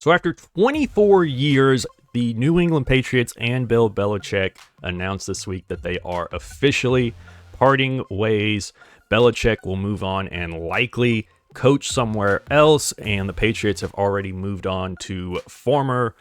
So after 24 years, the New England Patriots and Bill Belichick announced this week that they are officially parting ways. Belichick will move on and likely coach somewhere else, and the Patriots have already moved on to former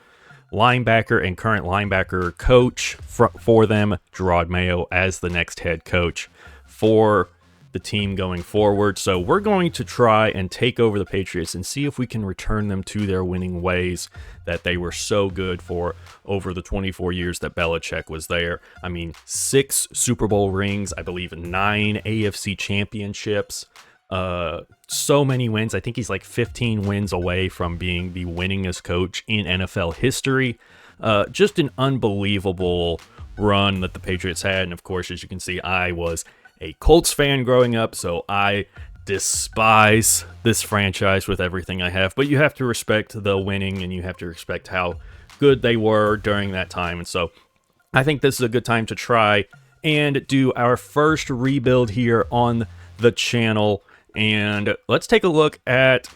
linebacker and current linebacker coach for them, Gerard Mayo, as the next head coach for the team going forward. So we're going to try and take over the Patriots and see if we can return them to their winning ways that they were so good for over the 24 years that Belichick was there. I mean, 6 Super Bowl rings, I believe 9 AFC championships, so many wins. I think he's like 15 wins away from being the winningest coach in NFL history. Just an unbelievable run that the Patriots had. And of course, as you can see, I was a Colts fan growing up, so I despise this franchise with everything I have. But you have to respect the winning, and you have to respect how good they were during that time. And so I think this is a good time to try and do our first rebuild here on the channel. And let's take a look at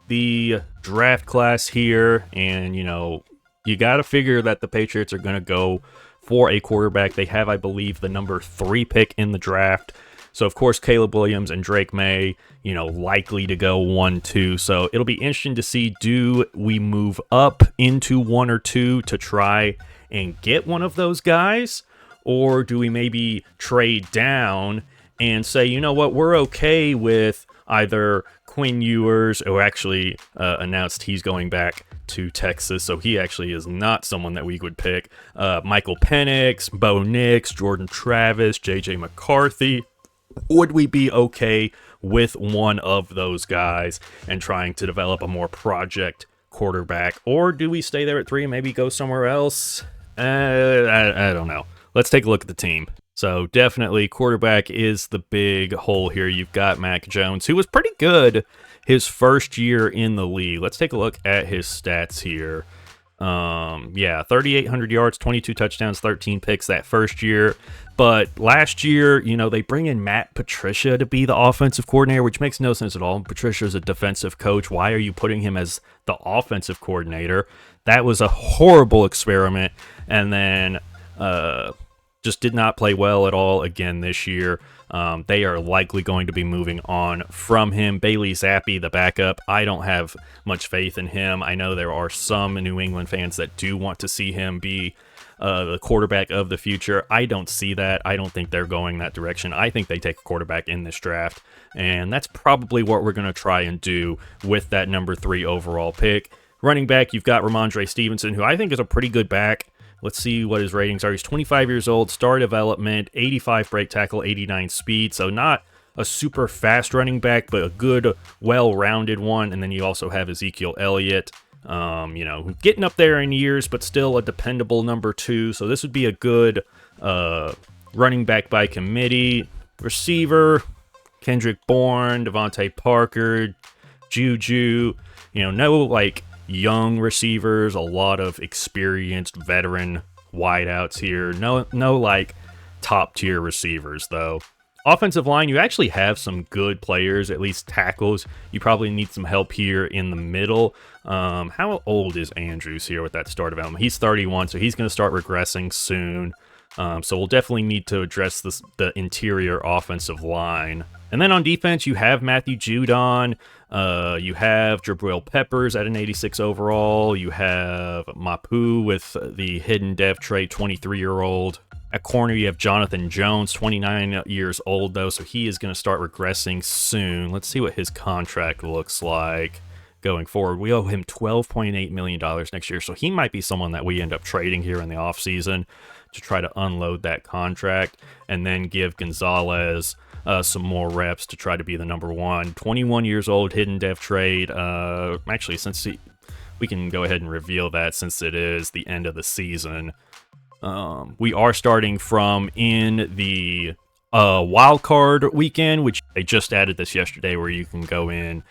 the draft class here. And, you know, you got to figure that the Patriots are going to go for a quarterback. They have, I believe, the number 3 pick in the draft. So, of course, Caleb Williams and Drake May, you know, likely to go 1-2. So it'll be interesting to see, do we move up into 1 or 2 to try and get one of those guys? Or do we maybe trade down and say, you know what, we're okay with either Quinn Ewers, who actually announced he's going back to Texas, so he actually is not someone that we would pick. Michael Penix, Bo Nix, Jordan Travis, J.J. McCarthy. Would we be okay with one of those guys and trying to develop a more project quarterback? Or do we stay there at 3 and maybe go somewhere else? I don't know. Let's take a look at the team. So definitely quarterback is the big hole here. You've got Mac Jones, who was pretty good his first year in the league. Let's take a look at his stats here. 3,800 yards, 22 touchdowns, 13 picks that first year. But last year, you know, they bring in Matt Patricia to be the offensive coordinator, which makes no sense at all. Patricia's a defensive coach. Why are you putting him as the offensive coordinator? That was a horrible experiment. And then just did not play well at all again this year. They are likely going to be moving on from him. Bailey Zappi, the backup, I don't have much faith in him. I know there are some New England fans that do want to see him be the quarterback of the future. I don't see that. I don't think they're going that direction. I think they take a quarterback in this draft, and that's probably what we're going to try and do with that number 3 overall pick. Running back, you've got Ramondre Stevenson, who I think is a pretty good back. Let's see what his ratings are. He's 25 years old, star development, 85 break tackle, 89 speed. So not a super fast running back, but a good, well-rounded one. And then you also have Ezekiel Elliott, getting up there in years, but still a dependable number 2. So this would be a good running back by committee. Receiver, Kendrick Bourne, Devontae Parker, Juju. No young receivers, a lot of experienced veteran wideouts here. No top tier receivers though. Offensive line, you actually have some good players, at least tackles. You probably need some help here in the middle. How old is Andrews here with that start development? He's 31, so he's going to start regressing soon. So we'll definitely need to address the interior offensive line. And then on defense, you have Matthew Judon. You have Jabril Peppers at an 86 overall. You have Mapu with the hidden dev trait, 23-year-old. At corner, you have Jonathan Jones, 29 years old, though, so he is going to start regressing soon. Let's see what his contract looks like going forward. We owe him $12.8 million next year, so he might be someone that we end up trading here in the offseason to try to unload that contract and then give Gonzalez some more reps to try to be the number 1. 21 years old, hidden dev trade. Actually, we can go ahead and reveal that since it is the end of the season. We are starting from in the wild card weekend, which they just added this yesterday, where you can go in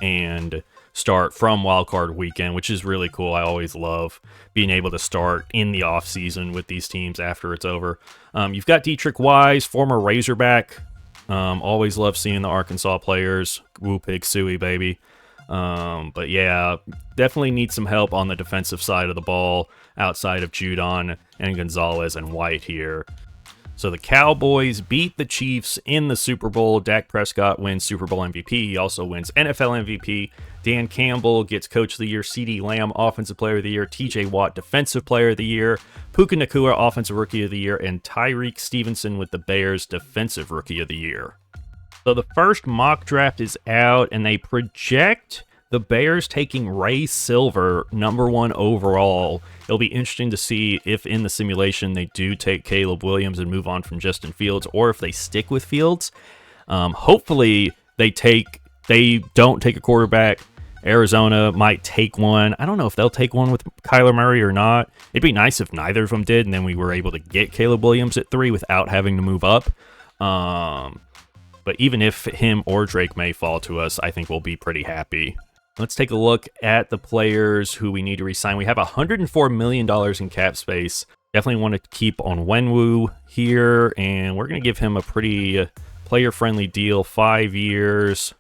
and start from wild card weekend, which is really cool. I always love being able to start in the off season with these teams after it's over. You've got Dietrich Wise, former Razorback. Always love seeing the Arkansas players. Woo Pig Suey, baby. But yeah, definitely need some help on the defensive side of the ball outside of Judon and Gonzalez and White here. So the Cowboys beat the Chiefs in the Super Bowl. Dak Prescott wins Super Bowl MVP. He also wins NFL MVP. Dan Campbell gets Coach of the Year. CeeDee Lamb, Offensive Player of the Year. TJ Watt, Defensive Player of the Year. Puka Nacua, Offensive Rookie of the Year. And Tyreek Stevenson with the Bears, Defensive Rookie of the Year. So the first mock draft is out, and they project the Bears taking Ray Silver, #1 overall. It'll be interesting to see if in the simulation they do take Caleb Williams and move on from Justin Fields, or if they stick with Fields. Hopefully they don't take a quarterback. Arizona might take one. I don't know if they'll take one with Kyler Murray or not. It'd be nice if neither of them did, and then we were able to get Caleb Williams at 3 without having to move up. But even if him or Drake May fall to us, I think we'll be pretty happy. Let's take a look at the players who we need to re-sign. We have $104 million in cap space. Definitely want to keep Onwenu here, and we're going to give him a pretty player-friendly deal. 5 years,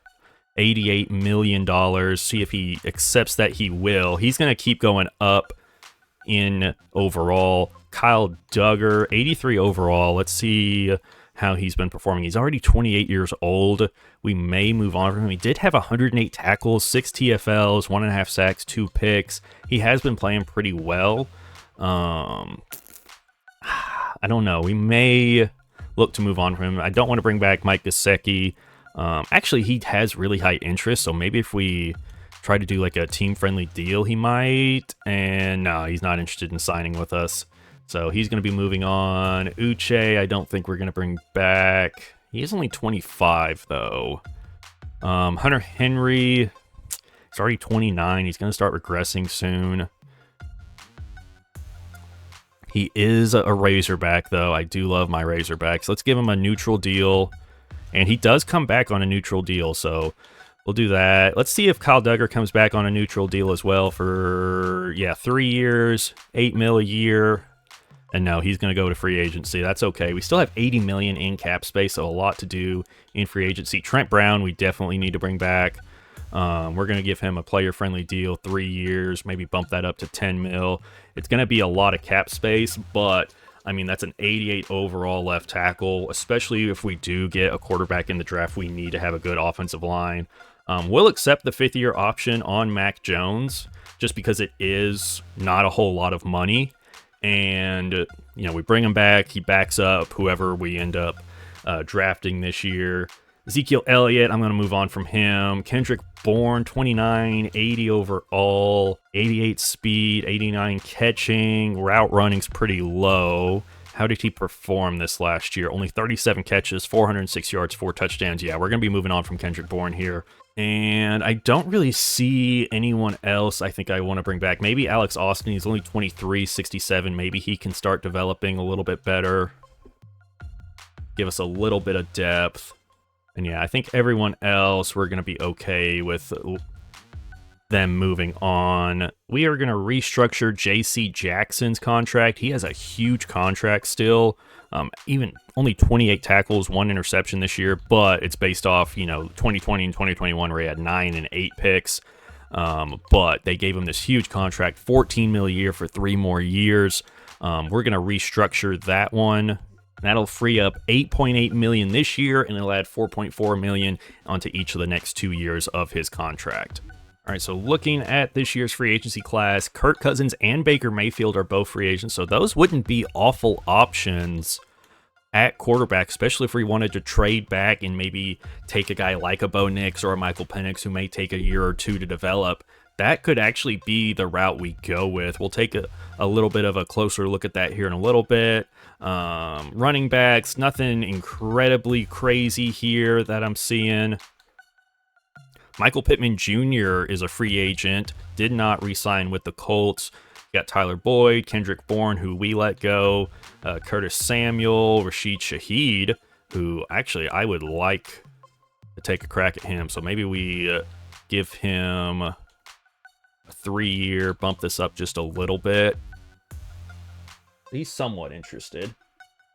$88 million. See if he accepts that. He will. He's going to keep going up in overall. Kyle Duggar, 83 overall. Let's see how he's been performing. He's already 28 years old. We may move on from him. He did have 108 tackles, 6 TFLs, 1.5 sacks, 2 picks. He has been playing pretty well. I don't know. We may look to move on from him. I don't want to bring back Mike Gesicki. Actually, he has really high interest, so maybe if we try to do like a team-friendly deal, he might. And no, he's not interested in signing with us. So he's going to be moving on. Uche, I don't think we're going to bring back. He is only 25, though. Hunter Henry, he's already 29. He's going to start regressing soon. He is a Razorback, though. I do love my Razorbacks. Let's give him a neutral deal. And he does come back on a neutral deal, so we'll do that. Let's see if Kyle Duggar comes back on a neutral deal as well for, 3 years, $8 million a year. And no, he's going to go to free agency. That's okay. We still have $80 million in cap space, so a lot to do in free agency. Trent Brown, we definitely need to bring back. We're going to give him a player-friendly deal, 3 years, maybe bump that up to $10 million. It's going to be a lot of cap space, but, I mean, that's an 88 overall left tackle, especially if we do get a quarterback in the draft. We need to have a good offensive line. We'll accept the 5th-year option on Mac Jones, just because it is not a whole lot of money. And, we bring him back. He backs up whoever we end up drafting this year. Ezekiel Elliott, I'm going to move on from him. Kendrick Bourne, 29, 80 overall, 88 speed, 89 catching. Route running's pretty low. How did he perform this last year? Only 37 catches, 406 yards, 4 touchdowns. Yeah, we're going to be moving on from Kendrick Bourne here. And I don't really see anyone else I think I want to bring back. Maybe Alex Austin. He's only 23, 67. Maybe he can start developing a little bit better. Give us a little bit of depth. And yeah, I think everyone else, we're going to be okay with them moving on. We are going to restructure J.C. Jackson's contract. He has a huge contract still. Even only 28 tackles, 1 interception this year, but it's based off, 2020 and 2021 where he had 9 and 8 picks. But they gave him this huge contract, $14 million a year for 3 more years. We're going to restructure that one. That'll free up $8.8 million this year, and it'll add $4.4 million onto each of the next 2 years of his contract. All right, so looking at this year's free agency class, Kirk Cousins and Baker Mayfield are both free agents, so those wouldn't be awful options at quarterback, especially if we wanted to trade back and maybe take a guy like a Bo Nix or a Michael Penix who may take a year or two to develop. That could actually be the route we go with. We'll take a little bit of a closer look at that here in a little bit. Running backs, nothing incredibly crazy here that I'm seeing. Michael Pittman Jr. is a free agent, did not re-sign with the Colts. You got Tyler Boyd, Kendrick Bourne, who we let go, Curtis Samuel, Rashid Shaheed, who actually I would like to take a crack at him. So maybe we give him a 3-year, bump this up just a little bit. He's somewhat interested.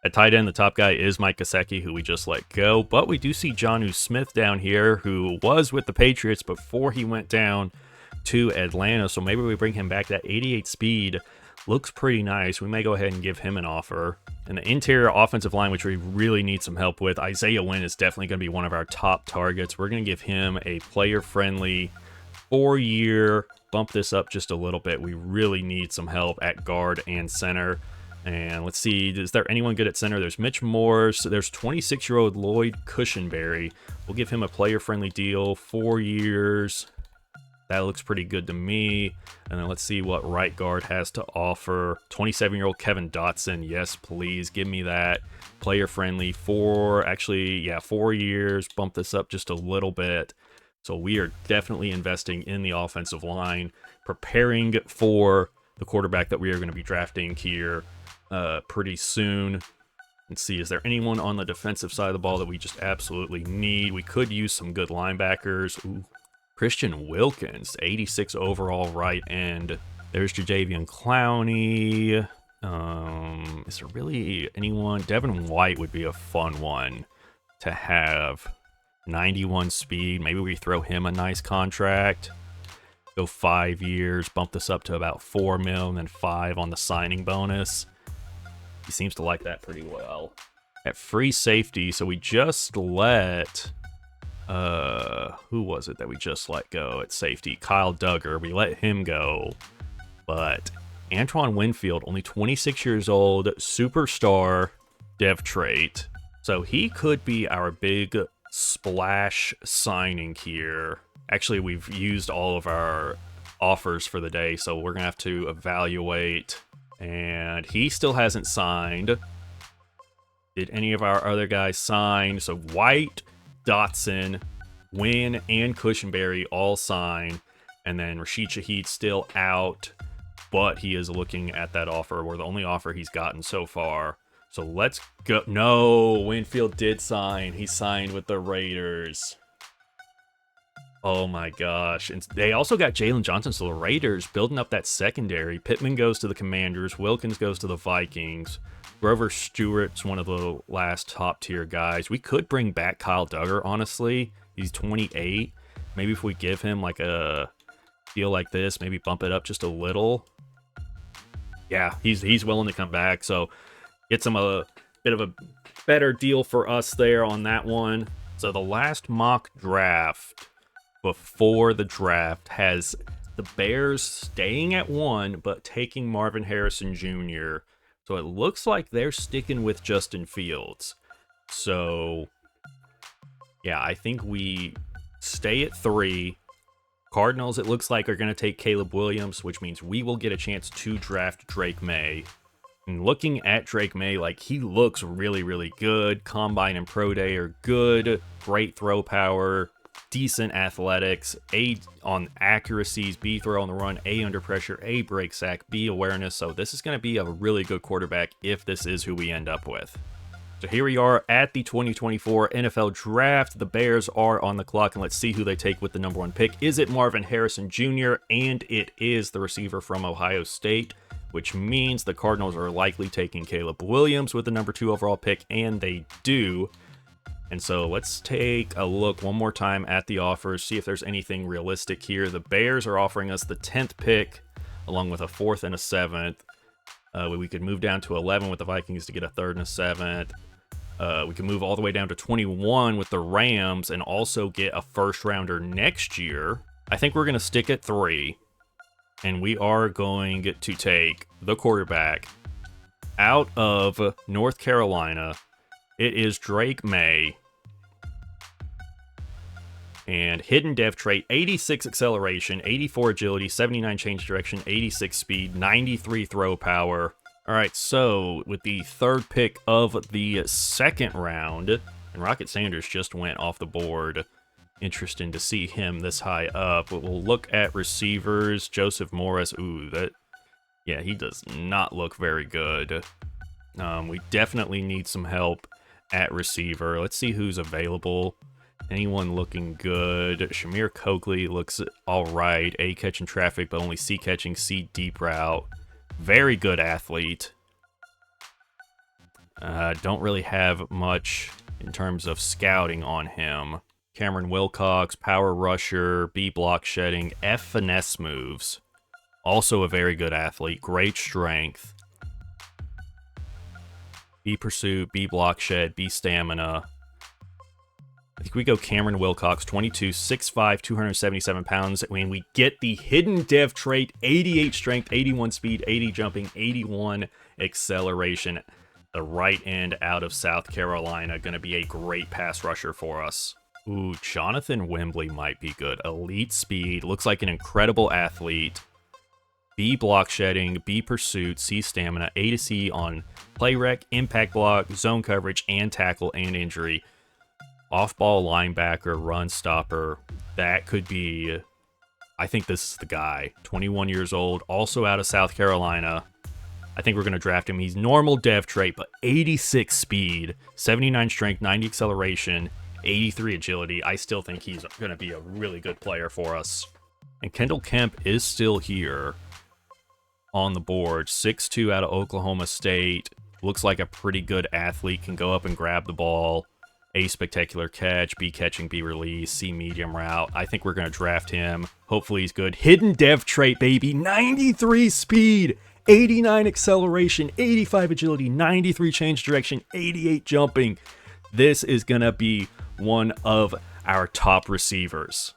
At tight end, the top guy is Mike Gesicki, who we just let go. But we do see Jonnu Smith down here, who was with the Patriots before he went down to Atlanta. So maybe we bring him back. That 88 speed looks pretty nice. We may go ahead and give him an offer. And the interior offensive line, which we really need some help with, Isaiah Wynn is definitely going to be one of our top targets. We're going to give him a player-friendly 4-year, bump this up just a little bit. We really need some help at guard and center. And let's see, is there anyone good at center? There's Mitch Morse. There's 26-year-old Lloyd Cushenberry. We'll give him a player-friendly deal, 4 years. That looks pretty good to me. And then let's see what right guard has to offer. 27-year-old Kevin Dotson. Yes, please give me that. Player-friendly, 4 years. Bump this up just a little bit. So we are definitely investing in the offensive line, preparing for the quarterback that we are going to be drafting here pretty soon. Let's see, is there anyone on the defensive side of the ball that we just absolutely need? We could use some good linebackers. Ooh, Christian Wilkins, 86 overall right end. There's Jadeveon Clowney. Is there really anyone? Devin White would be a fun one to have. 91 speed. Maybe we throw him a nice contract. Go 5 years. Bump this up to about $4 million and then 5 on the signing bonus. He seems to like that pretty well. At free safety, so we just let... who was it that we just let go at safety? Kyle Duggar. We let him go. But Antoine Winfield, only 26 years old, superstar dev trait. So he could be our big splash signing here. Actually, we've used all of our offers for the day, so we're going to have to evaluate. And he still hasn't signed. Did any of our other guys sign? So White, Dotson, Wynn, and Cushenberry all sign. And then Rashid Shaheed still out, but he is looking at that offer, or the only offer he's gotten so far. So let's go. No, Winfield did sign. He signed with the Raiders. Oh my gosh. And they also got Jalen Johnson, so the Raiders building up that secondary. Pittman goes to the Commanders. Wilkins goes to the Vikings. Grover Stewart's one of the last top-tier guys. We could bring back Kyle Duggar, honestly. He's 28. Maybe if we give him like a deal like this, maybe bump it up just a little. Yeah, he's willing to come back, so get a bit of a better deal for us there on that one. So the last mock draft before the draft has the Bears staying at 1, but taking Marvin Harrison Jr., so it looks like they're sticking with Justin Fields. So, yeah, I think we stay at 3. Cardinals, it looks like, are going to take Caleb Williams, which means we will get a chance to draft Drake May. And looking at Drake May, like, he looks really, really good. Combine and Pro Day are good. Great throw power. Decent athletics. A on accuracies. B throw on the run. A under pressure. A break sack. B awareness. So this is going to be a really good quarterback if this is who we end up with. So here we are at the 2024 NFL Draft. The Bears are on the clock, and let's see who they take with the number 1 pick. Is it Marvin Harrison Jr.? And it is the receiver from Ohio State, which means the Cardinals are likely taking Caleb Williams with the number 2 overall pick, and they do. And so let's take a look one more time at the offers, see if there's anything realistic here. The Bears are offering us the 10th pick, along with a 4th and a 7th. We could move down to 11 with the Vikings to get a 3rd and a 7th. We can move all the way down to 21 with the Rams and also get a 1st rounder next year. I think we're going to stick at 3. And we are going to take the quarterback out of North Carolina. It is Drake May. And hidden dev trait, 86 acceleration, 84 agility, 79 change direction, 86 speed, 93 throw power. All right, so with the 3rd pick of the 2nd round, and Rocket Sanders just went off the board. Interesting to see him this high up. But we'll look at receivers. Joseph Morris. Ooh, yeah, he does not look very good. We definitely need some help at receiver. Let's see who's available. Anyone looking good? Shamir Coakley looks all right. A catching traffic, but only C catching, C deep route. Very good athlete. Don't really have much in terms of scouting on him. Cameron Wilcox, power rusher, B block shedding, F finesse moves. Also a very good athlete, great strength. B pursuit, B block shed, B stamina. I think we go Cameron Wilcox, 22, 6'5", 277 pounds. When we get the hidden dev trait, 88 strength, 81 speed, 80 jumping, 81 acceleration. The right end out of South Carolina, going to be a great pass rusher for us. Ooh, Jonathan Wembley might be good. Elite speed, looks like an incredible athlete. B block shedding, B pursuit, C stamina, A to C on play rec, impact block, zone coverage, and tackle and injury. Off-ball linebacker, run stopper. That could be, I think this is the guy. 21 years old, also out of South Carolina. I think we're going to draft him. He's normal dev trait, but 86 speed, 79 strength, 90 acceleration, 83 agility. I still think he's going to be a really good player for us. And Kendall Kemp is still here on the board. 6'2" out of Oklahoma State. Looks like a pretty good athlete. Can go up and grab the ball. A spectacular catch, B catching, B release, C medium route. I think we're going to draft him. Hopefully he's good. Hidden dev trait, baby. 93 speed, 89 acceleration, 85 agility, 93 change direction, 88 jumping. This is going to be one of our top receivers.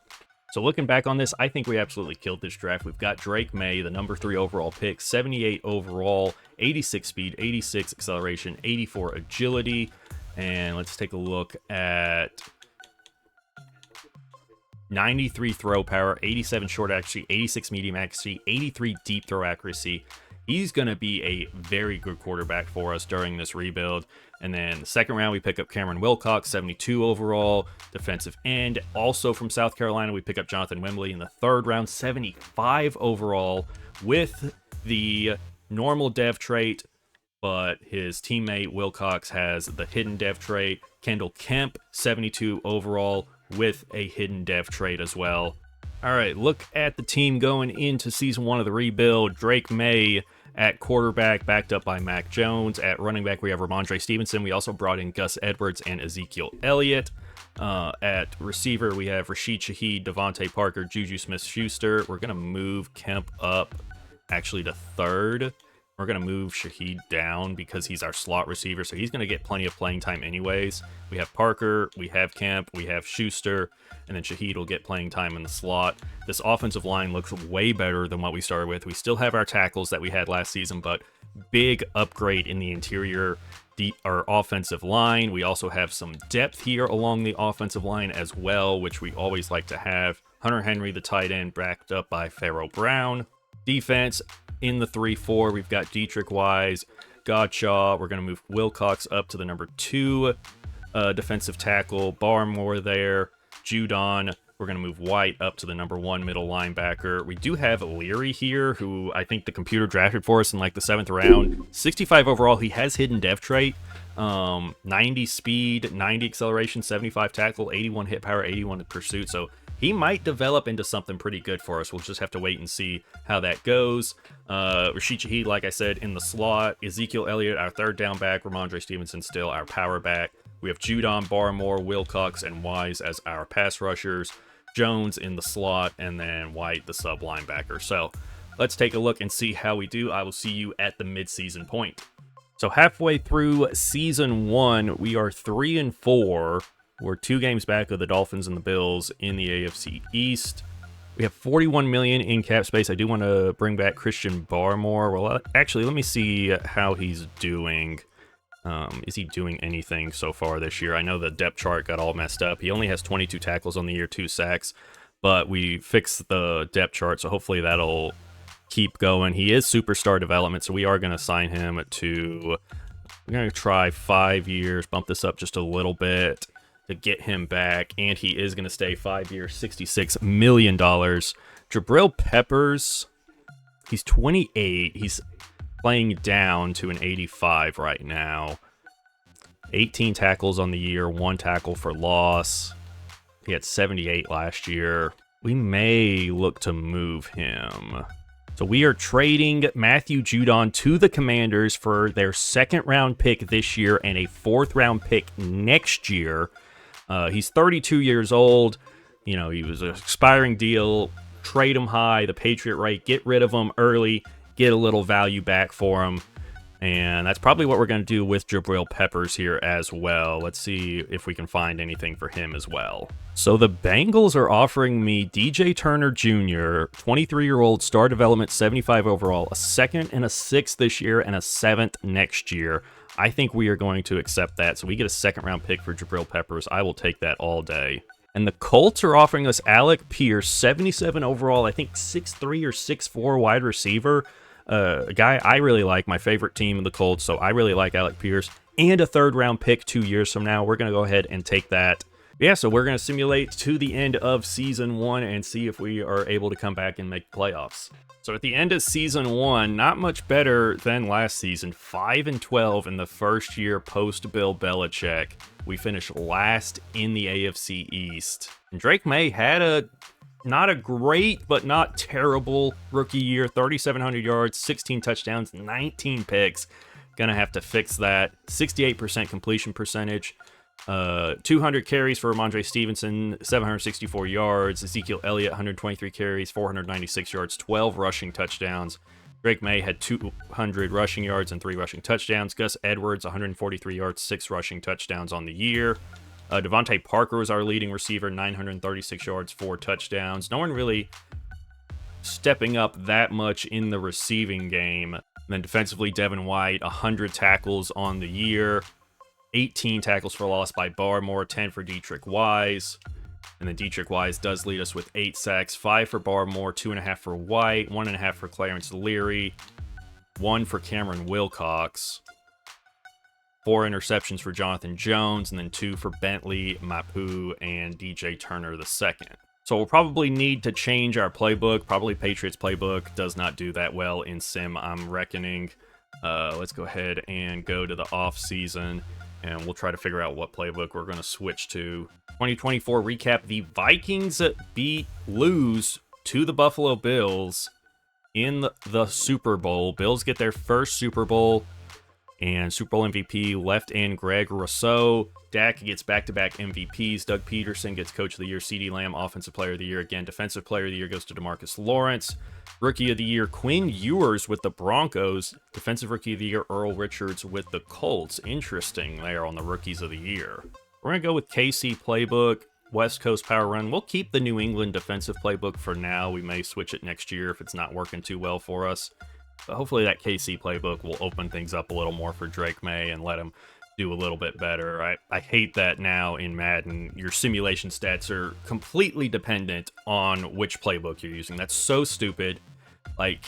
So looking back on this, I think we absolutely killed this draft. We've got Drake May, the number 3 overall pick, 78 overall, 86 speed, 86 acceleration, 84 agility. And let's take a look at 93 throw power, 87 short accuracy, 86 medium accuracy, 83 deep throw accuracy. He's going to be a very good quarterback for us during this rebuild. And then the second round, we pick up Cameron Wilcox, 72 overall, defensive end. Also from South Carolina, we pick up Jonathan Wembley in the third round, 75 overall, with the normal dev trait, but his teammate Wilcox has the hidden dev trait. Kendall Kemp, 72 overall, with a hidden dev trait as well. All right, look at the team going into season 1 of the rebuild. Drake May at quarterback, backed up by Mac Jones. At running back, we have Ramondre Stevenson. We also brought in Gus Edwards and Ezekiel Elliott. At receiver, we have Rashid Shaheed, Devontae Parker, Juju Smith-Schuster. We're going to move Kemp up actually to third. We're going to move Shaheed down because he's our slot receiver, so he's going to get plenty of playing time anyways. We have Parker, we have Kemp, we have Schuster, and then Shaheed will get playing time in the slot. This offensive line looks way better than what we started with. We still have our tackles that we had last season, but big upgrade in the interior our offensive line. We also have some depth here along the offensive line as well, which we always like to have. Hunter Henry, the tight end, backed up by Pharaoh Brown. Defense, in the 3-4, we've got Dietrich Wise, Godshaw. We're going to move Wilcox up to the number 2 defensive tackle. Barmore there. Judon. We're going to move White up to the number 1 middle linebacker. We do have Leary here, who I think the computer drafted for us in like the 7th round. 65 overall. He has hidden dev trait. 90 speed, 90 acceleration, 75 tackle, 81 hit power, 81 pursuit. So he might develop into something pretty good for us. We'll just have to wait and see how that goes. Rashid Shaheed, like I said, in the slot. Ezekiel Elliott, our third down back. Ramondre Stevenson still our power back. We have Judon, Barmore, Wilcox, and Wise as our pass rushers. Jones in the slot, and then White, the sub linebacker. So let's take a look and see how we do. I will see you at the midseason point. So halfway through season 1, we are 3-4. We're 2 games back of the Dolphins and the Bills in the AFC East. We have $41 million in cap space. I do want to bring back Christian Barmore. Well, actually, let me see how he's doing. Is he doing anything so far this year? I know the depth chart got all messed up. He only has 22 tackles on the year, 2 sacks, but we fixed the depth chart, so hopefully that'll keep going. He is superstar development, so we are going to sign him to, we're going to try 5 years, bump this up just a little bit to get him back, and he is going to stay 5 years, $66 million. Jabril Peppers, he's 28. He's playing down to an 85 right now. 18 tackles on the year, 1 tackle for loss. He had 78 last year. We may look to move him. So we are trading Matthew Judon to the Commanders for their second-round pick this year and a fourth-round pick next year. He's 32 years old. You know, he was an expiring deal. Trade him high, the Patriot rate. Get rid of him early. Get a little value back for him. And that's probably what we're going to do with Jabril Peppers here as well. Let's see if we can find anything for him as well. So the Bengals are offering me DJ Turner Jr., 23-year-old, star development, 75 overall, a second and a sixth this year, and a seventh next year. I think we are going to accept that. So we get a second-round pick for Jabril Peppers. I will take that all day. And the Colts are offering us Alec Pierce, 77 overall, I think 6'3 or 6'4 wide receiver. A guy I really like, my favorite team in the Colts, so I really like Alec Pierce, and a third-round pick 2 years from now. We're going to go ahead and take that. Yeah, so we're going to simulate to the end of Season 1 and see if we are able to come back and make playoffs. So at the end of Season 1, not much better than last season, 5-12 in the first year post-Bill Belichick. We finished last in the AFC East. And Drake May had not a great, but not terrible rookie year. 3,700 yards, 16 touchdowns, 19 picks. Gonna have to fix that. 68% completion percentage. 200 carries for Ramondre Stevenson, 764 yards. Ezekiel Elliott, 123 carries, 496 yards, 12 rushing touchdowns. Drake May had 200 rushing yards and 3 rushing touchdowns. Gus Edwards, 143 yards, 6 rushing touchdowns on the year. Devontae Parker was our leading receiver, 936 yards, 4 touchdowns. No one really stepping up that much in the receiving game. And then defensively, Devin White, 100 tackles on the year, 18 tackles for loss by Barmore, 10 for Dietrich Wise. And then Dietrich Wise does lead us with 8 sacks, 5 for Barmore, 2.5 for White, 1.5 for Clarence Leary, 1 for Cameron Wilcox. 4 interceptions for Jonathan Jones, and then 2 for Bentley, Mapu, and DJ Turner II. So we'll probably need to change our playbook. Probably Patriots playbook does not do that well in Sim, I'm reckoning. Let's go ahead and go to the off season, and we'll try to figure out what playbook we're going to switch to. 2024 recap. The Vikings lose to the Buffalo Bills in the Super Bowl. Bills get their first Super Bowl. And Super Bowl MVP left in Greg Rousseau. Dak gets back-to-back MVPs. Doug Peterson gets Coach of the Year. CeeDee Lamb, Offensive Player of the Year. Again, Defensive Player of the Year goes to DeMarcus Lawrence. Rookie of the Year, Quinn Ewers with the Broncos. Defensive Rookie of the Year, Earl Richards with the Colts. Interesting there on the Rookies of the Year. We're going to go with KC playbook, West Coast power run. We'll keep the New England defensive playbook for now. We may switch it next year if it's not working too well for us. But hopefully that KC playbook will open things up a little more for Drake May and let him do a little bit better. I hate that now in Madden, your simulation stats are completely dependent on which playbook you're using. That's so stupid. Like,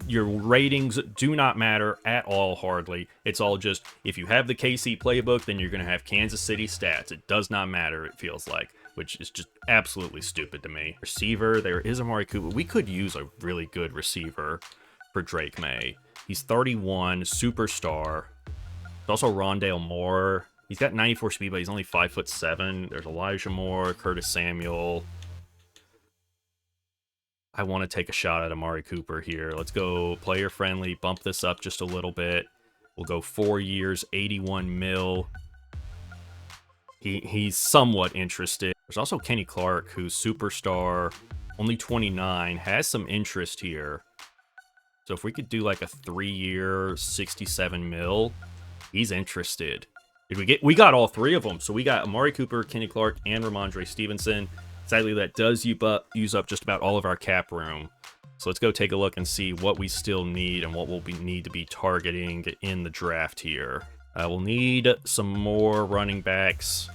your ratings do not matter at all, hardly. It's all just, if you have the KC playbook, then you're going to have Kansas City stats. It does not matter, it feels like, which is just absolutely stupid to me. Receiver, there is Amari Cooper. We could use a really good receiver for Drake May. He's 31, superstar. There's also Rondale Moore. He's got 94 speed, but he's only 5'7". There's Elijah Moore, Curtis Samuel. I want to take a shot at Amari Cooper here. Let's go player friendly, bump this up just a little bit. We'll go 4 years, 81 mil. He's somewhat interested. There's also Kenny Clark, who's superstar, only 29, has some interest here. So if we could do like a 3-year, 67 mil, he's interested. We got all 3 of them. So we got Amari Cooper, Kenny Clark, and Ramondre Stevenson. Sadly, that does use up just about all of our cap room. So let's go take a look and see what we still need and what we'll need to be targeting in the draft here. We'll need some more running backs.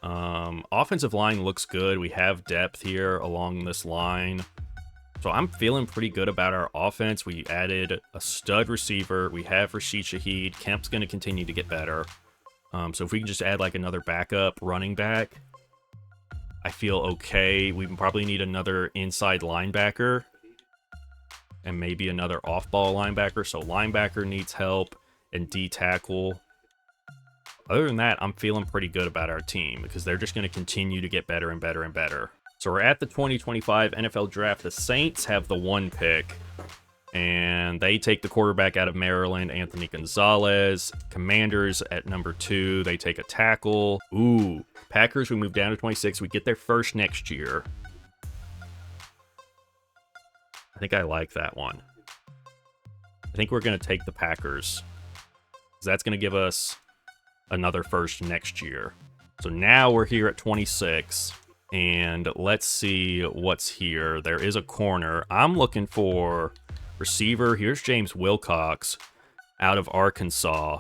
Offensive line looks good. We have depth here along this line. So I'm feeling pretty good about our offense. We added a stud receiver. We have Rashid Shaheed. Kemp's going to continue to get better. So if we can just add like another backup running back, I feel okay. We probably need another inside linebacker and maybe another off-ball linebacker. So linebacker needs help and D-tackle. Other than that, I'm feeling pretty good about our team because they're just going to continue to get better and better and better. So we're at the 2025 NFL Draft. The Saints have the 1 pick, and they take the quarterback out of Maryland, Anthony Gonzalez. Commanders at number 2, they take a tackle. Ooh, Packers, we move down to 26. We get their first next year. I think I like that one. I think we're going to take the Packers. That's going to give us another first next year. So now we're here at 26. And let's see what's here. There is a corner. I'm looking for receiver. Here's James Wilcox out of Arkansas.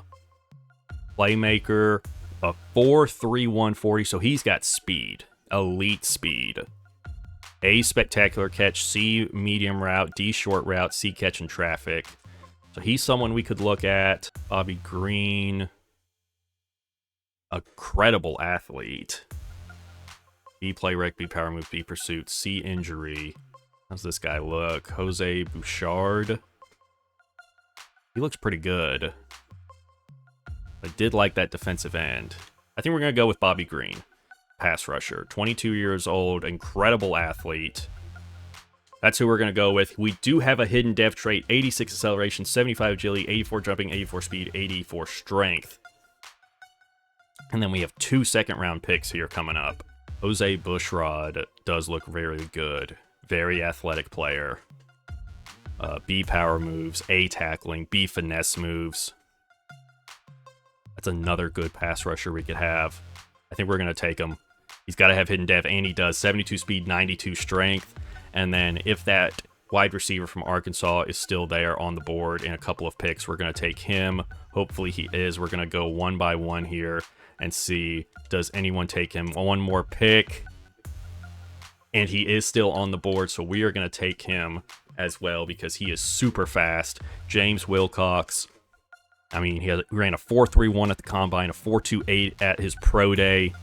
Playmaker, a 4.3 140. So he's got speed. Elite speed. A, spectacular catch. C, medium route. D, short route. C, catch in traffic. So he's someone we could look at. Bobby Green, a credible athlete. B, play rec. B, power move. B, pursuit. C, injury. How's this guy look? Jose Bouchard. He looks pretty good. I did like that defensive end. I think we're going to go with Bobby Green. Pass rusher. 22 years old. Incredible athlete. That's who we're going to go with. We do have a hidden dev trait. 86 acceleration, 75 agility, 84 jumping, 84 speed, 84 strength. And then we have 2 second-round picks here coming up. Jose Bushrod does look very good. Very athletic player. B, power moves. A, tackling. B, finesse moves. That's another good pass rusher we could have. I think we're going to take him. He's got to have hidden dev, and he does. 72 speed, 92 strength. And then if that wide receiver from Arkansas is still there on the board in a couple of picks, we're going to take him. Hopefully he is. We're going to go one by one here and see, does anyone take him? One more pick. And he is still on the board, so we are going to take him as well because he is super fast. James Wilcox. I mean, he ran a 4.31 at the combine, a 4.28 at his pro day.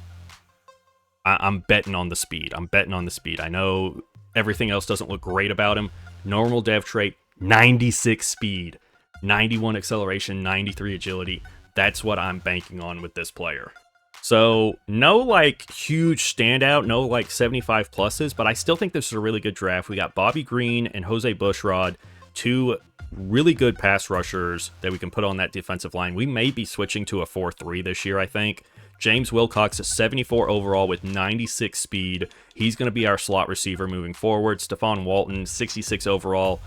I'm betting on the speed. I know everything else doesn't look great about him. Normal dev trait, 96 speed, 91 acceleration, 93 agility. That's what I'm banking on with this player. So no like huge standout, no like 75 pluses, but I still think this is a really good draft. We got Bobby Green and Jose Bushrod, 2 really good pass rushers that we can put on that defensive line. We may be switching to a 4-3 this year, I think. James Wilcox is 74 overall with 96 speed. He's going to be our slot receiver moving forward. Stephon Walton, 66 overall,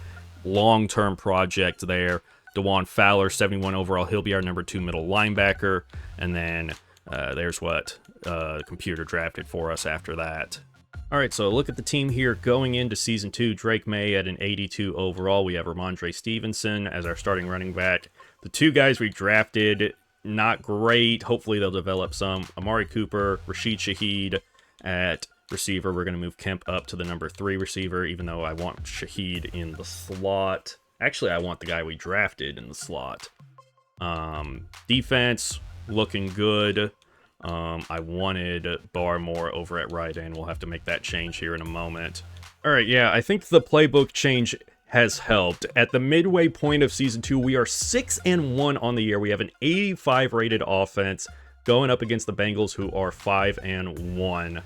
long-term project there. DeJuan Fowler, 71 overall. He'll be our number 2 middle linebacker. And then there's what computer drafted for us after that. All right, so look at the team here going into Season 2. Drake May at an 82 overall. We have Ramondre Stevenson as our starting running back. The 2 guys we drafted, not great. Hopefully they'll develop some. Amari Cooper, Rashid Shaheed at receiver. We're going to move Kemp up to the number 3 receiver, even though I want Shaheed in the slot. Actually, I want the guy we drafted in the slot. Defense, looking good. I wanted Barmore over at right end. We'll have to make that change here in a moment. All right, yeah, I think the playbook change has helped. At the midway point of Season 2, we are 6-1 on the year. We have an 85 rated offense going up against the Bengals, who are 5-1.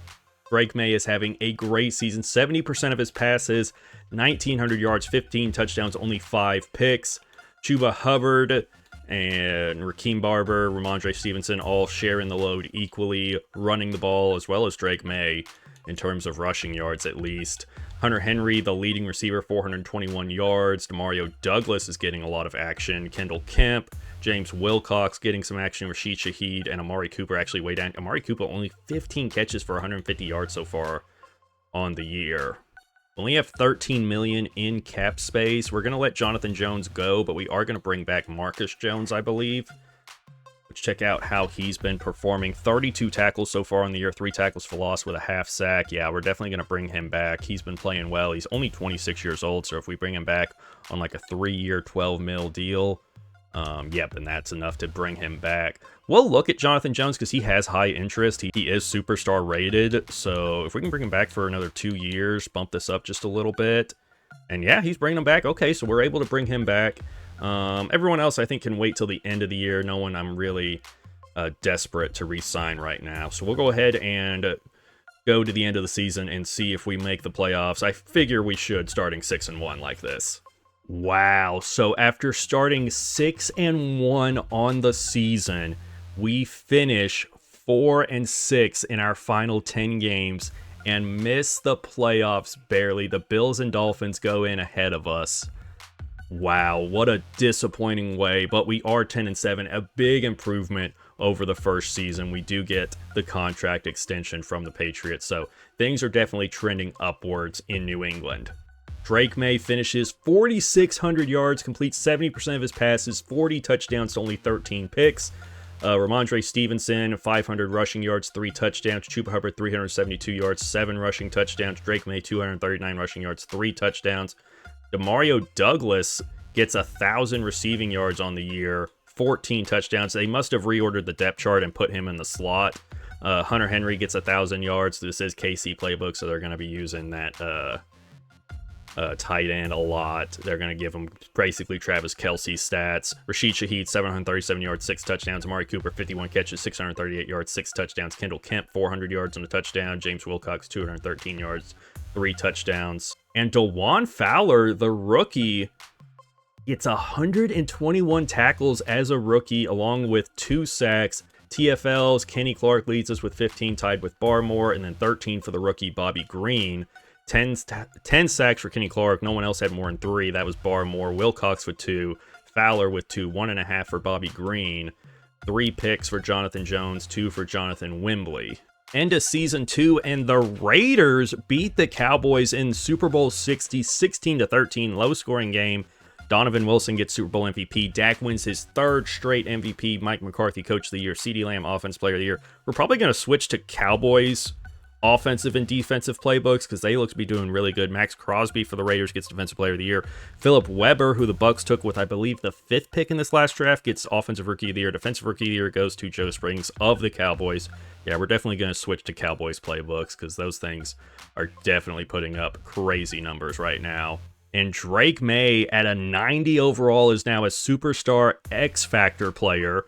Drake May is having a great season. 70% of his passes, 1,900 yards, 15 touchdowns, only 5 picks. Chuba Hubbard and Rakeem Barber, Ramondre Stevenson all sharing the load equally, running the ball, as well as Drake May in terms of rushing yards at least. Hunter Henry, the leading receiver, 421 yards. Demario Douglas is getting a lot of action. Kendall Kemp, James Wilcox getting some action. Rashid Shaheed and Amari Cooper actually way down. Amari Cooper only 15 catches for 150 yards so far on the year. Only have 13 million in cap space. We're going to let Jonathan Jones go, but we are going to bring back Marcus Jones, I believe. Let's check out how he's been performing. 32 tackles so far on the year, 3 tackles for loss with a half sack. Yeah, we're definitely going to bring him back. He's been playing well. He's only 26 years old, so if we bring him back on like a 3-year, 12 mil deal, then that's enough to bring him back. We'll look at Jonathan Jones because he has high interest. He is superstar rated, so if we can bring him back for another 2 years, bump this up just a little bit. And yeah, he's bringing him back. Okay, so we're able to bring him back. Everyone else, I think, can wait till the end of the year. No one I'm really desperate to re-sign right now. So we'll go ahead and go to the end of the season and see if we make the playoffs. I figure we should, starting 6-1 like this. Wow. So after starting 6-1 on the season, we finish 4-6 in our final 10 games and miss the playoffs barely. The Bills and Dolphins go in ahead of us. Wow, what a disappointing way, but we are 10-7, a big improvement over the first season. We do get the contract extension from the Patriots, so things are definitely trending upwards in New England. Drake May finishes 4,600 yards, completes 70% of his passes, 40 touchdowns to only 13 picks. Ramondre Stevenson, 500 rushing yards, 3 touchdowns. Chuba Hubbard, 372 yards, 7 rushing touchdowns. Drake May, 239 rushing yards, 3 touchdowns. Demario Douglas gets 1,000 receiving yards on the year, 14 touchdowns. They must have reordered the depth chart and put him in the slot. Hunter Henry gets 1,000 yards. This is KC playbook, so they're going to be using that tight end a lot. They're going to give him basically Travis Kelce stats. Rashid Shaheed, 737 yards, 6 touchdowns. Amari Cooper, 51 catches, 638 yards, 6 touchdowns. Kendall Kemp, 400 yards and a touchdown. James Wilcox, 213 yards, 3 touchdowns. And DeJuan Fowler, the rookie, gets 121 tackles as a rookie, along with 2 sacks. TFLs, Kenny Clark leads us with 15, tied with Barmore, and then 13 for the rookie Bobby Green. 10 sacks for Kenny Clark. No one else had more than 3. That was Barmore. Wilcox with 2. Fowler with 2. 1.5 for Bobby Green. 3 picks for Jonathan Jones. 2 for Jonathan Wembley. End of season 2, and the Raiders beat the Cowboys in Super Bowl 60, 16-13, low-scoring game. Donovan Wilson gets Super Bowl MVP. Dak wins his 3rd straight MVP. Mike McCarthy, Coach of the Year. CeeDee Lamb, Offensive Player of the Year. We're probably going to switch to Cowboys offensive and defensive playbooks because they look to be doing really good. Max Crosby for the Raiders gets Defensive Player of the Year. Philip Weber, who the Bucks took with, I believe, the 5th pick in this last draft, gets Offensive Rookie of the Year. Defensive Rookie of the Year goes to Joe Springs of the Cowboys. Yeah, we're definitely going to switch to Cowboys playbooks because those things are definitely putting up crazy numbers right now. And Drake May at a 90 overall is now a superstar X Factor player.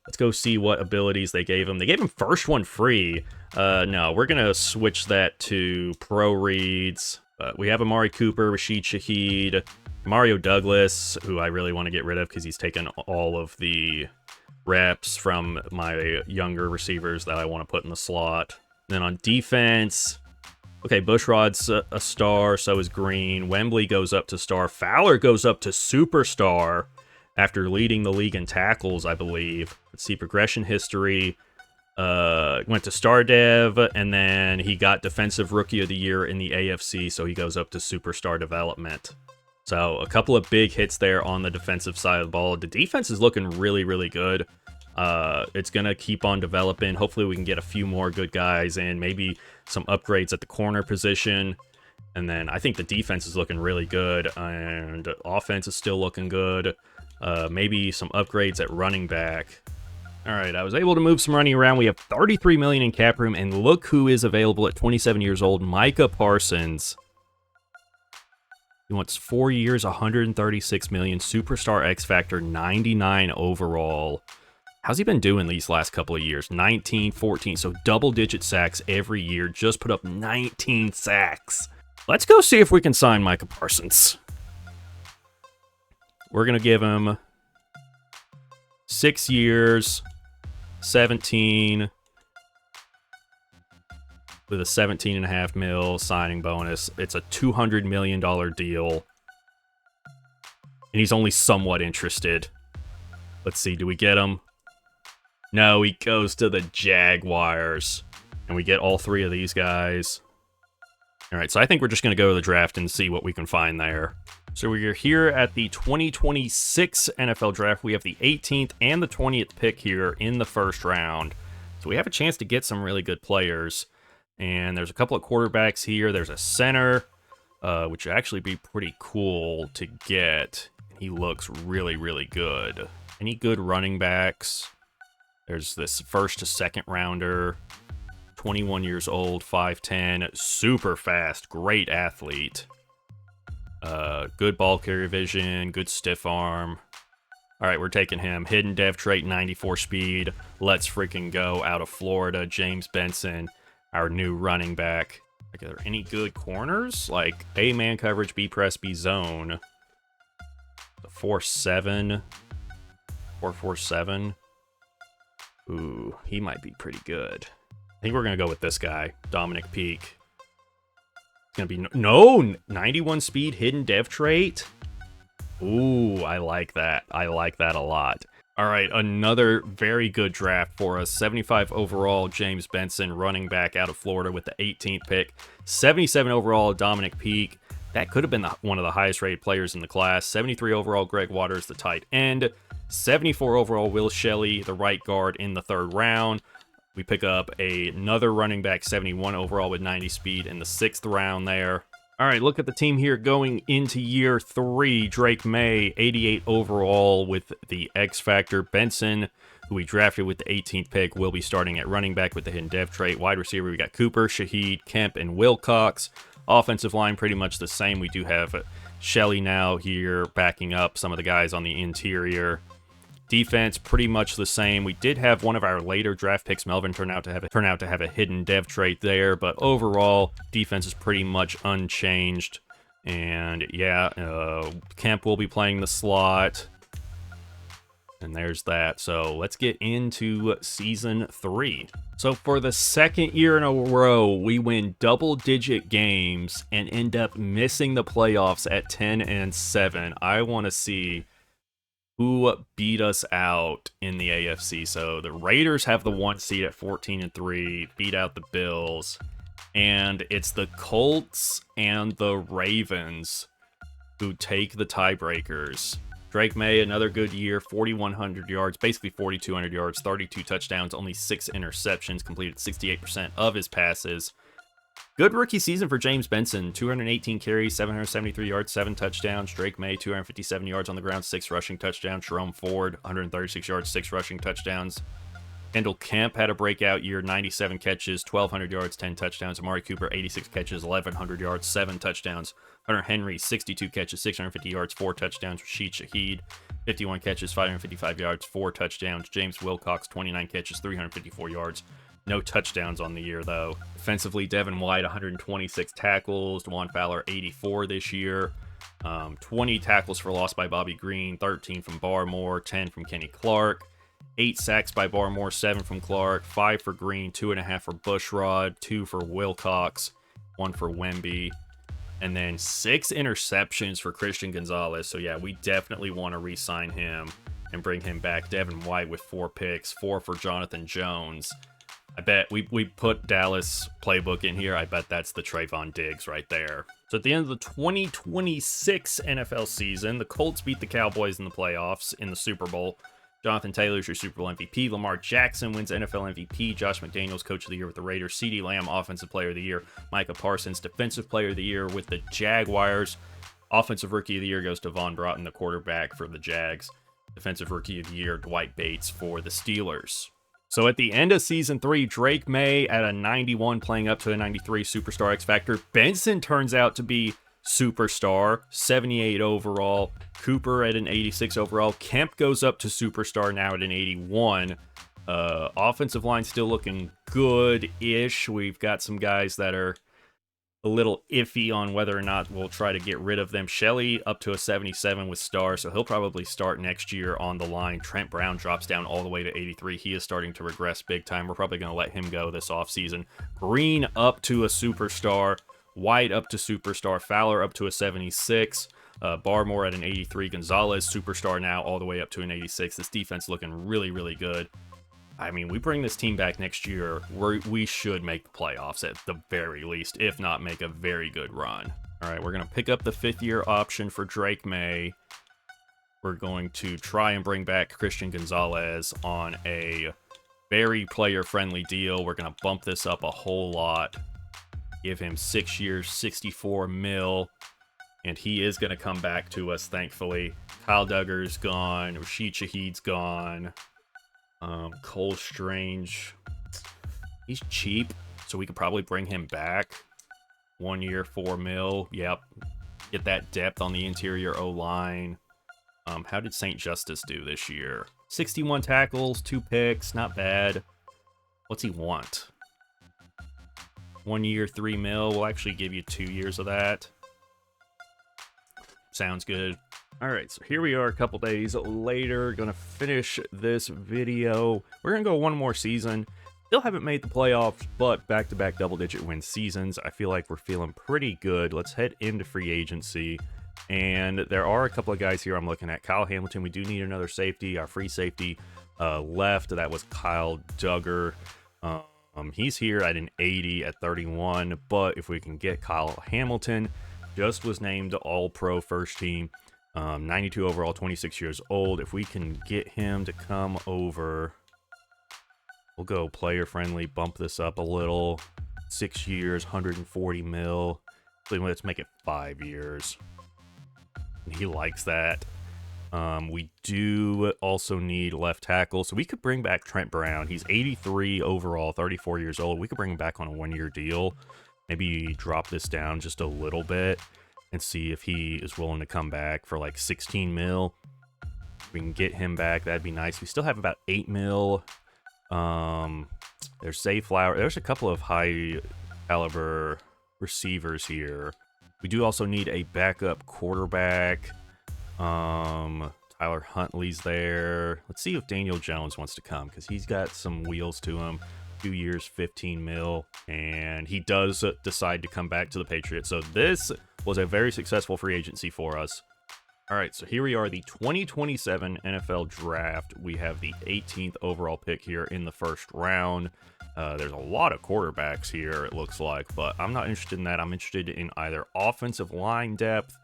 Let's go see what abilities they gave him. They gave him first one free. No, we're going to switch that to pro reads. We have Amari Cooper, Rashid Shaheed, Mario Douglas, who I really want to get rid of because he's taken all of the reps from my younger receivers that I want to put in the slot. Then on defense, okay, Bushrod's a star, so is Green. Wembley goes up to star. Fowler goes up to superstar after leading the league in tackles, I believe. Let's see, progression history. Went to Star Dev, and then he got Defensive Rookie of the Year in the AFC, so he goes up to Superstar Development. So a couple of big hits there on the defensive side of the ball. The defense is looking really, really good. It's going to keep on developing. Hopefully we can get a few more good guys in, maybe some upgrades at the corner position. And then I think the defense is looking really good, and offense is still looking good. Maybe some upgrades at running back. All right, I was able to move some money around. We have $33 million in cap room, and look who is available at 27 years old, Micah Parsons. He wants 4 years, $136 million, superstar X Factor, 99 overall. How's he been doing these last couple of years? 19, 14, so double-digit sacks every year. Just put up 19 sacks. Let's go see if we can sign Micah Parsons. We're going to give him 6 years, 17, with a $17.5 million signing bonus. It's a $200 million deal. And he's only somewhat interested. Let's see, do we get him? No, he goes to the Jaguars. And we get all 3 of these guys. All right, so I think we're just going to go to the draft and see what we can find there. So we're here at the 2026 NFL Draft. We have the 18th and the 20th pick here in the first round. So we have a chance to get some really good players. And there's a couple of quarterbacks here. There's a center, which would actually be pretty cool to get. He looks really, really good. Any good running backs? There's this first to second rounder. 21 years old, 5'10", super fast, great athlete. Good ball carrier vision, good stiff arm. All right, we're taking him. Hidden dev trait, 94 speed. Let's freaking go. Out of Florida, James Benson. our new running back. Like, are there any good corners? Like A man coverage, B press, B zone. The 4-7, 4-4-7. Ooh, he might be pretty good. I think we're gonna go with this guy, Dominic Peake. It's gonna be no 91 speed hidden dev trait. Ooh, I like that. I like that a lot. All right, another very good draft for us. 75 overall, James Benson, running back out of Florida with the 18th pick. 77 overall, Dominic Peake. That could have been one of the highest rated players in the class. 73 overall, Greg Waters, the tight end. 74 overall, Will Shelley, the right guard in the 3rd round. We pick up another running back, 71 overall with 90 speed in the 6th round there. All right, look at the team here going into year 3. Drake May, 88 overall with the X Factor. Benson, who we drafted with the 18th pick, will be starting at running back with the hidden dev trait. Wide receiver, we got Cooper, Shaheed, Kemp, and Wilcox. Offensive line, pretty much the same. We do have Shelley now here backing up some of the guys on the interior. Defense, pretty much the same. We did have one of our later draft picks, Melvin, turn out to have a hidden dev trait there, but overall, defense is pretty much unchanged. And yeah, Kemp will be playing the slot. And there's that. So let's get into season 3. So for the 2nd year in a row, we win double-digit games and end up missing the playoffs at 10-7. I want to see who beat us out in the AFC. So the Raiders have the 1 seed at 14-3, beat out the Bills, and it's the Colts and the Ravens who take the tiebreakers. Drake May, another good year, 4,100 yards, basically 4,200 yards, 32 touchdowns, only 6 interceptions, completed 68% of his passes. Good rookie season for James Benson, 218 carries, 773 yards, 7 touchdowns. Drake May, 257 yards on the ground, 6 rushing touchdowns. Jerome Ford, 136 yards, 6 rushing touchdowns. Kendall Kemp had a breakout year, 97 catches, 1,200 yards, 10 touchdowns. Amari Cooper, 86 catches, 1,100 yards, 7 touchdowns. Hunter Henry, 62 catches, 650 yards, 4 touchdowns. Rashid Shaheed, 51 catches, 555 yards, 4 touchdowns. James Wilcox, 29 catches, 354 yards. No touchdowns on the year, though. Defensively, Devin White, 126 tackles. Dwan Fowler, 84 this year. 20 tackles for loss by Bobby Green, 13 from Barmore, 10 from Kenny Clark. 8 sacks by Barmore, 7 from Clark, 5 for Green, 2.5 for Bushrod, 2 for Wilcox, 1 for Wemby, and then 6 interceptions for Christian Gonzalez. So yeah, we definitely want to re-sign him and bring him back. Devin White with 4 picks, 4 for Jonathan Jones. I bet we put Dallas playbook in here. I bet that's the Trayvon Diggs right there. So at the end of the 2026 NFL season, the Colts beat the Cowboys in the playoffs in the Super Bowl. Jonathan Taylor's your Super Bowl MVP. Lamar Jackson wins NFL MVP. Josh McDaniels, Coach of the Year with the Raiders. CeeDee Lamb, Offensive Player of the Year. Micah Parsons, Defensive Player of the Year with the Jaguars. Offensive Rookie of the Year goes to Von Broughton, the quarterback for the Jags. Defensive Rookie of the Year, Dwight Bates for the Steelers. So at the end of Season 3, Drake May at a 91 playing up to a 93 Superstar X Factor. Benson turns out to be Superstar, 78 overall. Cooper at an 86 overall. Kemp goes up to Superstar now at an 81. Offensive line still looking good-ish. We've got some guys that are a little iffy on whether or not we'll try to get rid of them. Shelley up to a 77 with Star, so he'll probably start next year on the line. Trent Brown drops down all the way to 83. He is starting to regress big time. We're probably going to let him go this offseason. Green up to a Superstar. White up to Superstar. Fowler up to a 76. Barmore at an 83. Gonzalez, Superstar now, all the way up to an 86. This defense looking really, really good. I mean, we bring this team back next year, we should make the playoffs at the very least, if not make a very good run. All right, we're going to pick up the 5th-year option for Drake May. We're going to try and bring back Christian Gonzalez on a very player-friendly deal. We're going to bump this up a whole lot. Give him 6 years, 64 mil. And he is going to come back to us, thankfully. Kyle Duggar's gone. Rashid Shaheed's gone. Cole Strange, he's cheap, so we could probably bring him back. 1 year, 4 mil. Yep. Get that depth on the interior O-line. How did St. Justice do this year? 61 tackles, 2 picks, not bad. What's he want? 1 year, 3 mil. We'll actually give you 2 years of that. Sounds good. All right, so here we are a couple days later. Gonna finish this video. We're gonna go one more season. Still haven't made the playoffs, but back-to-back double-digit win seasons. I feel like we're feeling pretty good. Let's head into free agency. And there are a couple of guys here I'm looking at. Kyle Hamilton, we do need another safety. Our free safety left. That was Kyle Duggar. He's here at an 80 at 31, but if we can get Kyle Hamilton, just was named All-Pro first team, 92 overall, 26 years old. If we can get him to come over, we'll go player-friendly, bump this up a little. 6 years, 140 mil. Let's make it 5 years. He likes that. We do also need left tackle, so we could bring back Trent Brown. He's 83 overall, 34 years old. We could bring him back on a 1-year deal. Maybe drop this down just a little bit and see if he is willing to come back for like 16 mil. If we can get him back, that'd be nice. We still have about 8 mil. There's Zay Flower. There's a couple of high caliber receivers here. We do also need a backup quarterback. Tyler Huntley's there. Let's see if Daniel Jones wants to come, because he's got some wheels to him. 2 years, 15 mil, and he does decide to come back to the Patriots. So this was a very successful free agency for us. All right, so here we are, the 2027 NFL Draft. We have the 18th overall pick here in the first round. There's a lot of quarterbacks here, it looks like, but I'm not interested in that. I'm interested in either offensive line depth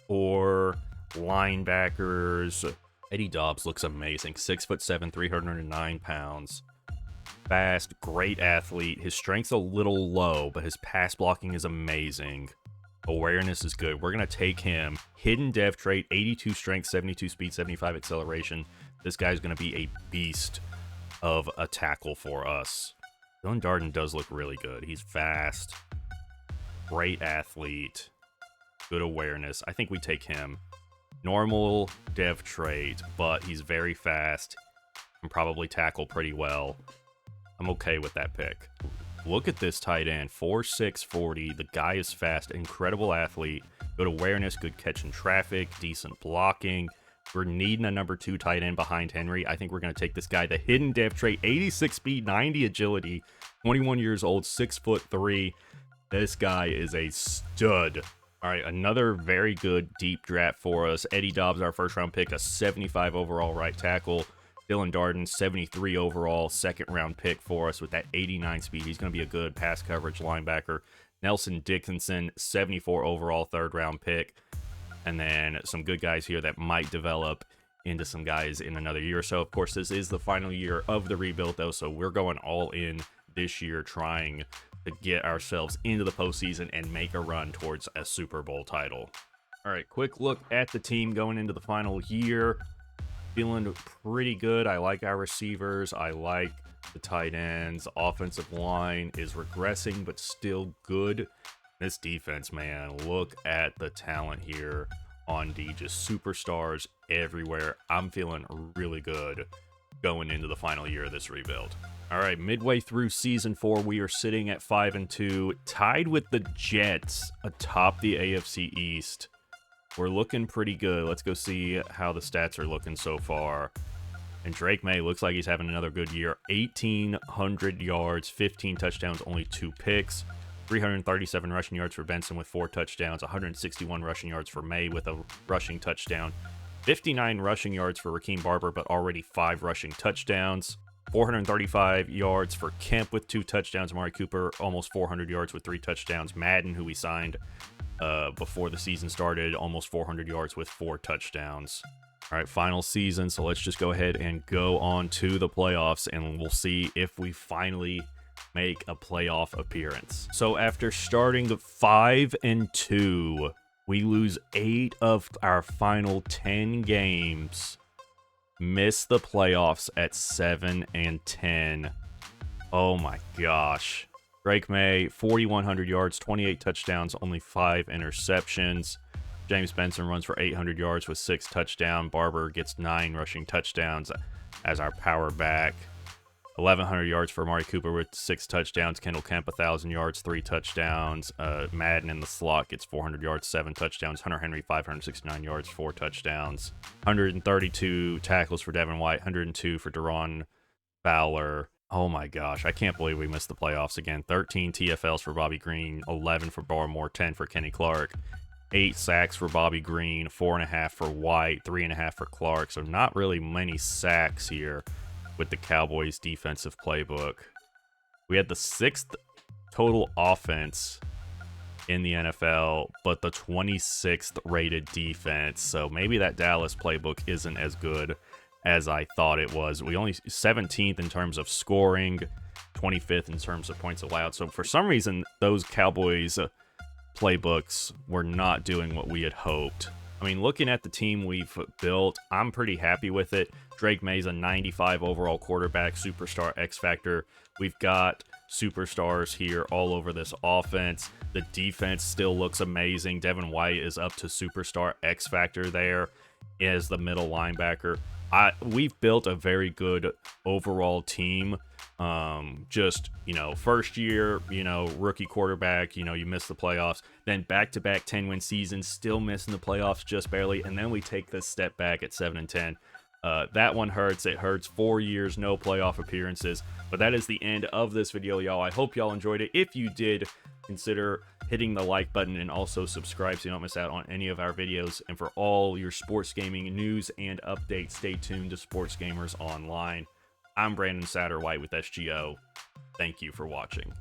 or linebackers. Eddie Dobbs looks amazing. 6'7", 309 pounds. Fast, great athlete. His strength's a little low, but his pass blocking is amazing. Awareness is good. We're going to take him. Hidden dev trait, 82 strength, 72 speed, 75 acceleration. This guy's going to be a beast of a tackle for us. Dylan Darden does look really good. He's fast. Great athlete. Good awareness. I think we take him. Normal dev trait, but he's very fast. Can probably tackle pretty well. I'm okay with that pick. Look at this tight end, 4'6", 40. The guy is fast, incredible athlete, good awareness, good catch in traffic, decent blocking. We're needing a number 2 tight end behind Henry. I think we're going to take this guy. The hidden dev trait, 86 speed, 90 agility, 21 years old, 6'3". This guy is a stud. All right, another very good deep draft for us. Eddie Dobbs, our first round pick, a 75 overall right tackle. Dylan Darden, 73 overall, second round pick for us with that 89 speed. He's going to be a good pass coverage linebacker. Nelson Dickinson, 74 overall, third round pick. And then some good guys here that might develop into some guys in another year or so. Of course, this is the final year of the rebuild, though, so we're going all in this year trying to get ourselves into the postseason and make a run towards a Super Bowl title. All right, quick look at the team going into the final year. Feeling pretty good. I like our receivers. I like the tight ends. Offensive line is regressing, but still good. This defense, man, look at the talent here on D. Just superstars everywhere. I'm feeling really good going into the final year of this rebuild. All right, midway through season 4, we are sitting at 5-2, tied with the Jets atop the AFC East. We're looking pretty good. Let's go see how the stats are looking so far. And Drake May looks like he's having another good year. 1,800 yards, 15 touchdowns, only 2 picks. 337 rushing yards for Benson with 4 touchdowns. 161 rushing yards for May with a rushing touchdown. 59 rushing yards for Raheem Barber, but already 5 rushing touchdowns. 435 yards for Kemp with 2 touchdowns. Amari Cooper, almost 400 yards with 3 touchdowns. Madden, who we signed before the season started, almost 400 yards with 4 touchdowns. All right, final season, so let's just go ahead and go on to the playoffs, and we'll see if we finally make a playoff appearance. So after starting 5-2, we lose 8 of our final 10 games, miss the playoffs at 7-10. Oh my gosh. Drake May, 4,100 yards, 28 touchdowns, only 5 interceptions. James Benson runs for 800 yards with 6 touchdowns. Barber gets 9 rushing touchdowns as our power back. 1,100 yards for Amari Cooper with 6 touchdowns. Kendall Kemp, 1,000 yards, 3 touchdowns. Madden in the slot gets 400 yards, 7 touchdowns. Hunter Henry, 569 yards, 4 touchdowns. 132 tackles for Devin White, 102 for Deron Fowler. Oh my gosh, I can't believe we missed the playoffs again. 13 TFLs for Bobby Green, 11 for Barmore, 10 for Kenny Clark. 8 sacks for Bobby Green, 4.5 for White, 3.5 for Clark. So not really many sacks here with the Cowboys defensive playbook. We had the 6th total offense in the NFL, but the 26th rated defense. So maybe that Dallas playbook isn't as good as I thought it was. We only 17th in terms of scoring, 25th in terms of points allowed. So for some reason, those Cowboys playbooks were not doing what we had hoped. I mean, looking at the team we've built, I'm pretty happy with it. Drake May's a 95 overall quarterback, superstar X Factor. We've got superstars here all over this offense. The defense still looks amazing. Devin White is up to superstar X Factor there as the middle linebacker. We've built a very good overall team. Just, first year, rookie quarterback, you miss the playoffs, then back-to-back 10-win seasons, still missing the playoffs just barely, and then we take this step back at 7-10. That one hurts. It hurts. 4 years, no playoff appearances. But that is the end of this video, y'all. I hope y'all enjoyed it. If you did, consider hitting the like button and also subscribe so you don't miss out on any of our videos. And for all your sports gaming news and updates, stay tuned to Sports Gamers Online. I'm Brandon Satterwhite with SGO. Thank you for watching.